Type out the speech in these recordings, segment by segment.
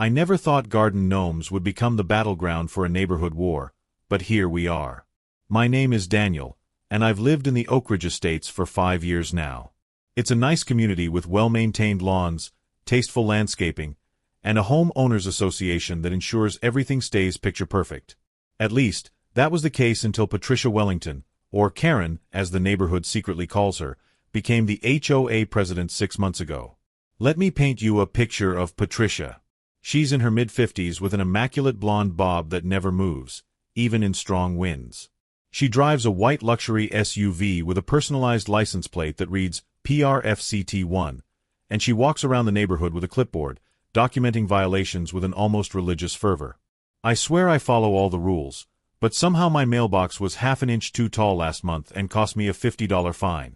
I never thought garden gnomes would become the battleground for a neighborhood war, but here we are. My name is Daniel, and I've lived in the Oakdale Estates for 5 years now. It's a nice community with well-maintained lawns, tasteful landscaping, and a homeowners association that ensures everything stays picture-perfect. At least, that was the case until Patricia Wellington, or Karen, as the neighborhood secretly calls her, became the HOA president 6 months ago. Let me paint you a picture of Patricia. She's in her mid-50s with an immaculate blonde bob that never moves, even in strong winds. She drives a white luxury SUV with a personalized license plate that reads PRFCT1, and she walks around the neighborhood with a clipboard, documenting violations with an almost religious fervor. I swear I follow all the rules, but somehow my mailbox was half an inch too tall last month and cost me a $50 fine.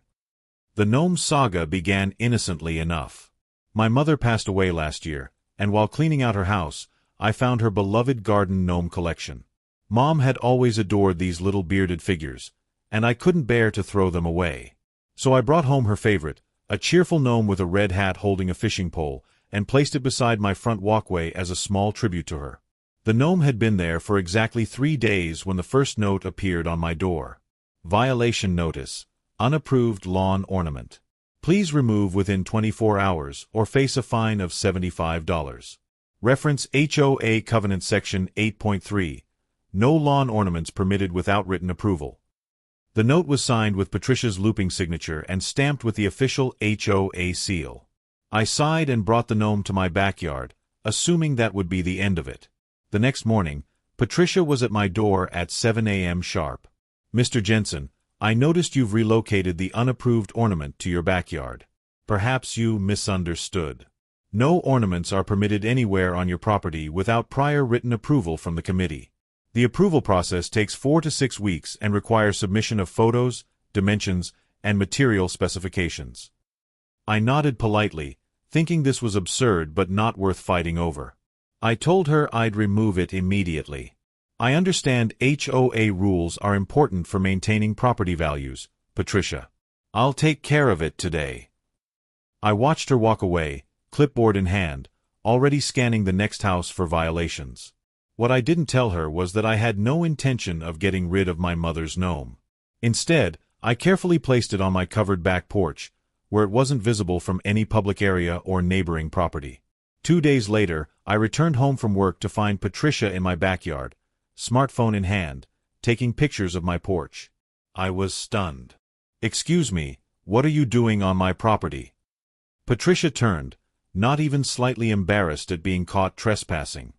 The gnome saga began innocently enough. My mother passed away last year, and while cleaning out her house, I found her beloved garden gnome collection. Mom had always adored these little bearded figures, and I couldn't bear to throw them away. So I brought home her favorite, a cheerful gnome with a red hat holding a fishing pole, and placed it beside my front walkway as a small tribute to her. The gnome had been there for exactly 3 days when the first note appeared on my door. Violation notice. Unapproved lawn ornament. Please remove within 24 hours or face a fine of $75. Reference HOA Covenant Section 8.3. No lawn ornaments permitted without written approval. The note was signed with Patricia's looping signature and stamped with the official HOA seal. I sighed and brought the gnome to my backyard, assuming that would be the end of it. The next morning, Patricia was at my door at 7 a.m. sharp. Mr. Jensen, I noticed you've relocated the unapproved ornament to your backyard. Perhaps you misunderstood. No ornaments are permitted anywhere on your property without prior written approval from the committee. The approval process takes 4 to 6 weeks and requires submission of photos, dimensions, and material specifications. I nodded politely, thinking this was absurd but not worth fighting over. I told her I'd remove it immediately. I understand HOA rules are important for maintaining property values, Patricia. I'll take care of it today. I watched her walk away, clipboard in hand, already scanning the next house for violations. What I didn't tell her was that I had no intention of getting rid of my mother's gnome. Instead, I carefully placed it on my covered back porch, where it wasn't visible from any public area or neighboring property. 2 days later, I returned home from work to find Patricia in my backyard, smartphone in hand, taking pictures of my porch. I was stunned. "Excuse me, what are you doing on my property?" Patricia turned, not even slightly embarrassed at being caught trespassing.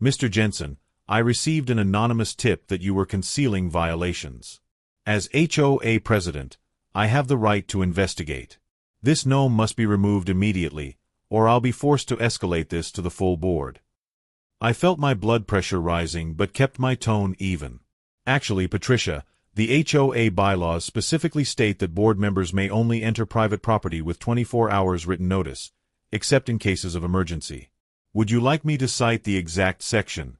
"Mr. Jensen, I received an anonymous tip that you were concealing violations. As HOA president, I have the right to investigate. This gnome must be removed immediately, or I'll be forced to escalate this to the full board." I felt my blood pressure rising but kept my tone even. "Actually, Patricia, the HOA bylaws specifically state that board members may only enter private property with 24 hours written notice, except in cases of emergency. Would you like me to cite the exact section?"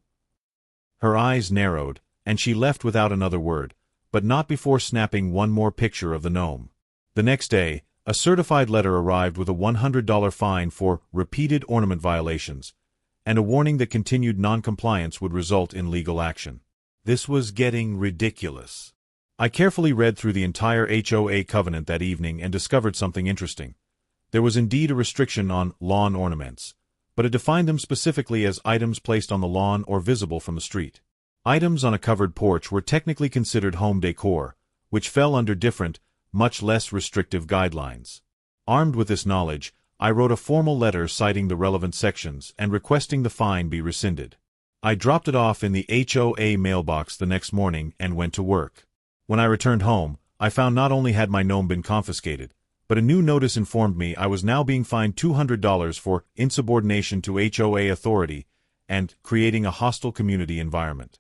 Her eyes narrowed, and she left without another word, but not before snapping one more picture of the gnome. The next day, a certified letter arrived with a $100 fine for repeated ornament violations, and a warning that continued non-compliance would result in legal action. This was getting ridiculous. I carefully read through the entire HOA covenant that evening and discovered something interesting. There was indeed a restriction on lawn ornaments, but it defined them specifically as items placed on the lawn or visible from the street. Items on a covered porch were technically considered home decor, which fell under different, much less restrictive guidelines. Armed with this knowledge, I wrote a formal letter citing the relevant sections and requesting the fine be rescinded. I dropped it off in the HOA mailbox the next morning and went to work. When I returned home, I found not only had my gnome been confiscated, but a new notice informed me I was now being fined $200 for insubordination to HOA authority and creating a hostile community environment.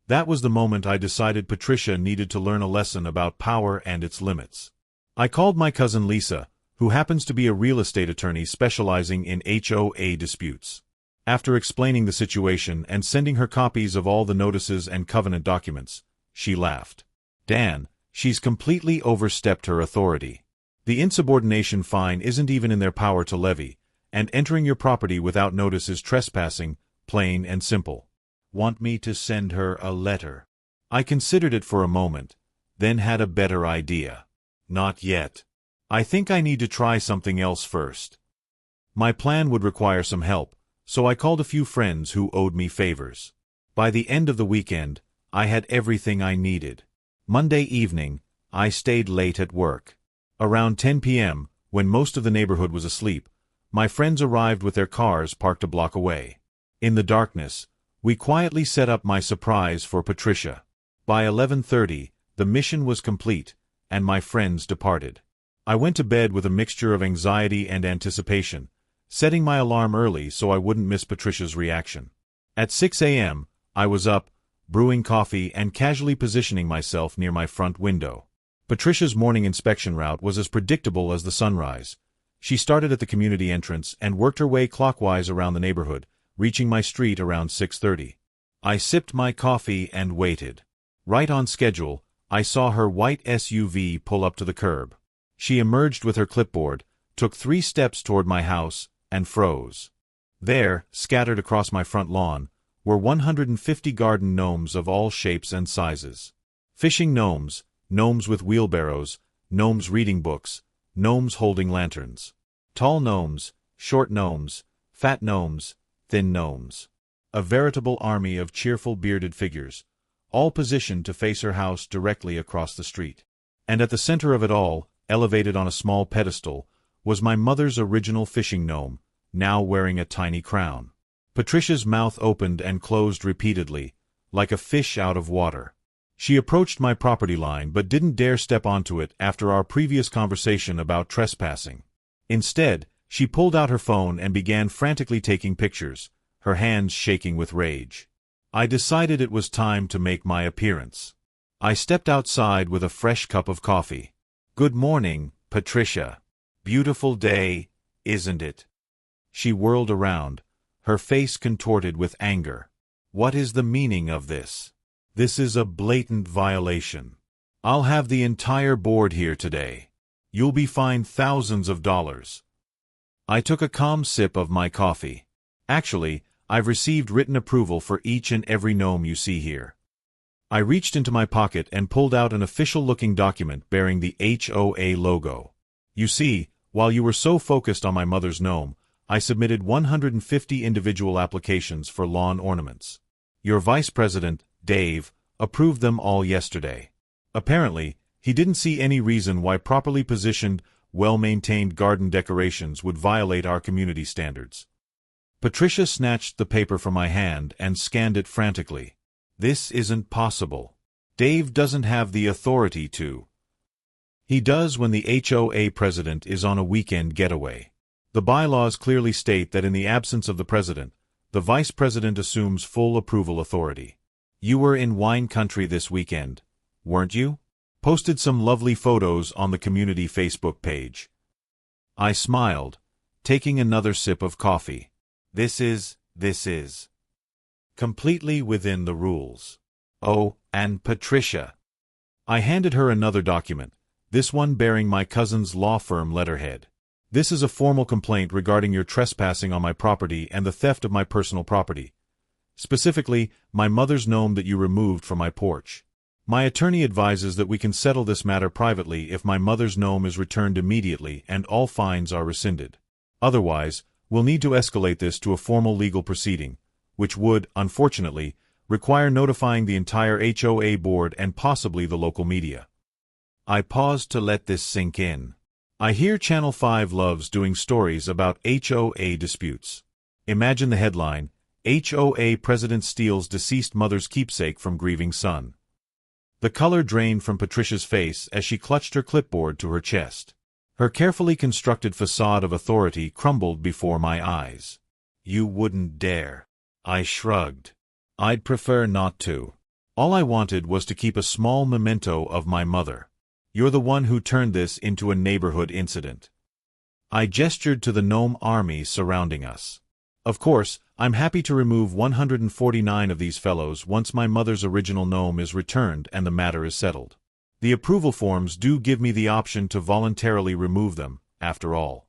That was the moment I decided Patricia needed to learn a lesson about power and its limits. I called my cousin Lisa, who happens to be a real estate attorney specializing in HOA disputes. After explaining the situation and sending her copies of all the notices and covenant documents, she laughed. "Dan, she's completely overstepped her authority. The insubordination fine isn't even in their power to levy, and entering your property without notice is trespassing, plain and simple. Want me to send her a letter? I considered it for a moment, then had a better idea. Not yet. I think I need to try something else first. My plan would require some help, so I called a few friends who owed me favors. By the end of the weekend, I had everything I needed. Monday evening, I stayed late at work. Around 10 p.m., when most of the neighborhood was asleep, my friends arrived with their cars parked a block away. In the darkness, we quietly set up my surprise for Patricia. By 11:30, the mission was complete, and my friends departed. I went to bed with a mixture of anxiety and anticipation, setting my alarm early so I wouldn't miss Patricia's reaction. At 6 a.m., I was up, brewing coffee and casually positioning myself near my front window. Patricia's morning inspection route was as predictable as the sunrise. She started at the community entrance and worked her way clockwise around the neighborhood, reaching my street around 6:30. I sipped my coffee and waited. Right on schedule, I saw her white SUV pull up to the curb. She emerged with her clipboard, took 3 steps toward my house, and froze. There, scattered across my front lawn, were 150 garden gnomes of all shapes and sizes. Fishing gnomes, gnomes with wheelbarrows, gnomes reading books, gnomes holding lanterns. Tall gnomes, short gnomes, fat gnomes, thin gnomes. A veritable army of cheerful bearded figures, all positioned to face her house directly across the street. And at the center of it all, elevated on a small pedestal, was my mother's original fishing gnome, now wearing a tiny crown. Patricia's mouth opened and closed repeatedly, like a fish out of water. She approached my property line but didn't dare step onto it after our previous conversation about trespassing. Instead, she pulled out her phone and began frantically taking pictures, her hands shaking with rage. I decided it was time to make my appearance. I stepped outside with a fresh cup of coffee. "Good morning, Patricia. Beautiful day, isn't it?" She whirled around, her face contorted with anger. "What is the meaning of this? This is a blatant violation. I'll have the entire board here today. You'll be fined thousands of dollars." I took a calm sip of my coffee. "Actually, I've received written approval for each and every gnome you see here." I reached into my pocket and pulled out an official-looking document bearing the HOA logo. "You see, while you were so focused on my mother's gnome, I submitted 150 individual applications for lawn ornaments. Your vice president, Dave, approved them all yesterday. Apparently, he didn't see any reason why properly positioned, well-maintained garden decorations would violate our community standards." Patricia snatched the paper from my hand and scanned it frantically. "This isn't possible. Dave doesn't have the authority to." "He does when the HOA president is on a weekend getaway. The bylaws clearly state that in the absence of the president, the vice president assumes full approval authority. You were in wine country this weekend, weren't you? Posted some lovely photos on the community Facebook page." I smiled, taking another sip of coffee. This is completely within the rules. Oh, and Patricia." I handed her another document, this one bearing my cousin's law firm letterhead. "This is a formal complaint regarding your trespassing on my property and the theft of my personal property. Specifically, my mother's gnome that you removed from my porch. My attorney advises that we can settle this matter privately if my mother's gnome is returned immediately and all fines are rescinded. Otherwise, we'll need to escalate this to a formal legal proceeding, which would, unfortunately, require notifying the entire HOA board and possibly the local media." I paused to let this sink in. I hear Channel 5 loves doing stories about HOA disputes. Imagine the headline, "HOA President Steals Deceased Mother's Keepsake from Grieving Son." The color drained from Patricia's face as she clutched her clipboard to her chest. Her carefully constructed facade of authority crumbled before my eyes. "You wouldn't dare." I shrugged. "I'd prefer not to. All I wanted was to keep a small memento of my mother. You're the one who turned this into a neighborhood incident." I gestured to the gnome army surrounding us. "Of course, I'm happy to remove 149 of these fellows once my mother's original gnome is returned and the matter is settled. The approval forms do give me the option to voluntarily remove them, after all."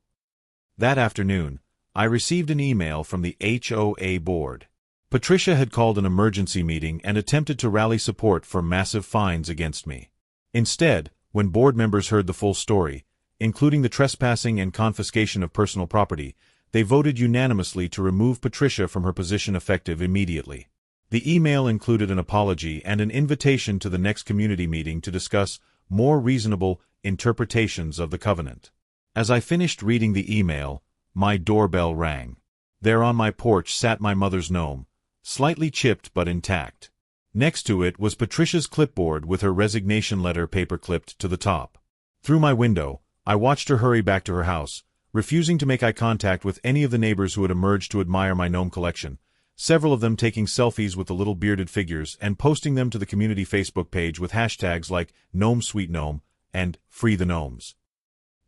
That afternoon, I received an email from the HOA board. Patricia had called an emergency meeting and attempted to rally support for massive fines against me. Instead, when board members heard the full story, including the trespassing and confiscation of personal property, they voted unanimously to remove Patricia from her position effective immediately. The email included an apology and an invitation to the next community meeting to discuss more reasonable interpretations of the covenant. As I finished reading the email, my doorbell rang. There on my porch sat my mother's gnome, slightly chipped but intact. Next to it was Patricia's clipboard with her resignation letter paper-clipped to the top. Through my window, I watched her hurry back to her house, refusing to make eye contact with any of the neighbors who had emerged to admire my gnome collection, several of them taking selfies with the little bearded figures and posting them to the community Facebook page with hashtags like Gnome Sweet Gnome and Free the Gnomes.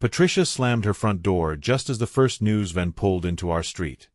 Patricia slammed her front door just as the first news van pulled into our street.